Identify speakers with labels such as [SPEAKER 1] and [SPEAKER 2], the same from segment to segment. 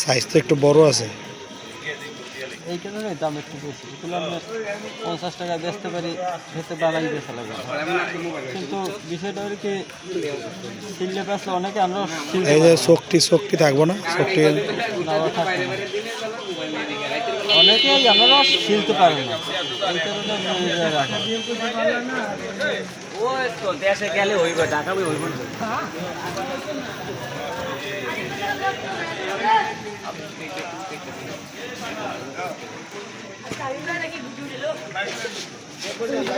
[SPEAKER 1] Size তো একটু বড় আছে।
[SPEAKER 2] এই কারণে দাম একটু বেশি। এগুলো আমরা 50 টাকা বেচতে পারি, খেতে বাড়াই বেচা লাগে। কিন্তু বিষয়টা হলো কি, সিললে বেচলে অনেকে আমরা
[SPEAKER 1] এই যে শক্তি থাকবো না, শক্তি
[SPEAKER 2] অনেকেই আমরা শিলতে পারে না, এই কারণে রাখা।
[SPEAKER 3] ও তো দেশে গেলে হইব, ঢাকা হইব।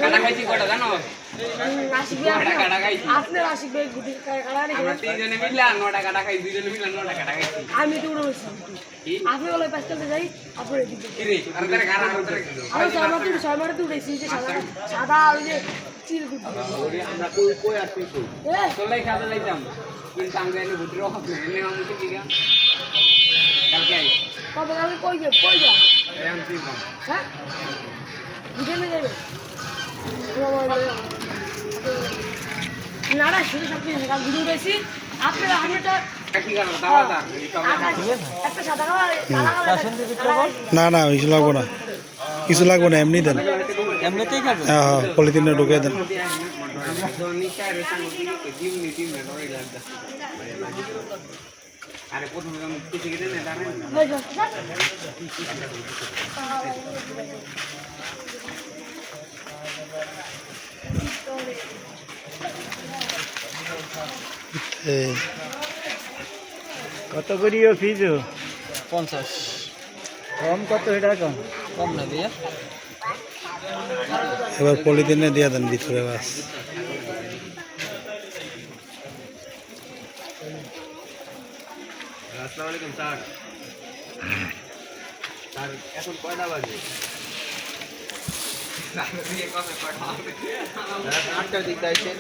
[SPEAKER 3] কাটা খাইছি কটা জানো?
[SPEAKER 4] আপনার আশিক ভাই আমরা
[SPEAKER 3] তিনজনে মিললা 9টা কাটা খাই, দুইজনে মিললা 9টা কাটা খাইছি।
[SPEAKER 4] আমি তো উড়েছি আপনি বলে পাঁচটাতে যাই আপনি এদিকে
[SPEAKER 3] কি রে আর তারে গানা করতে
[SPEAKER 4] আমি ছয় মারে তো উড়েছি যে সাদা সাদা ওই যে চিল গুড
[SPEAKER 3] আমরা কই আসছি কই চলাই খাতে যাইতাম, কিন্তু আমরা এনে ভুতির অভাব নেই, এনে আমি কি গা কালকে আই
[SPEAKER 4] কবে কালকে কই যা
[SPEAKER 3] এখন কি কম
[SPEAKER 4] হ্যাঁ বুঝে না যাবে না না শুধু সব কিছু কাল ভিডিও দেখছি আপনারা আপনারটা
[SPEAKER 3] কি গানা দাওয়াটা
[SPEAKER 4] একটা সাদা কালার
[SPEAKER 1] না না কিছু লাগবো না, কিছু লাগবো না, এমনি দেন।
[SPEAKER 2] এমনিতেই খাবে।
[SPEAKER 1] হ্যাঁ পলিথিনে ঢুকে দেন।
[SPEAKER 3] আরে প্রথমে কিছু কিছু না জানেন
[SPEAKER 2] কত করিও ফিজও? 50। কম কত এটা কম? কম না ভাইয়া।
[SPEAKER 1] এবার পলিথিনে দিয়ে দেন ভিতরে বাস।
[SPEAKER 3] আসসালামু আলাইকুম স্যার। স্যার এখন কয়টা বাজে? আটটার দিক আইছেন।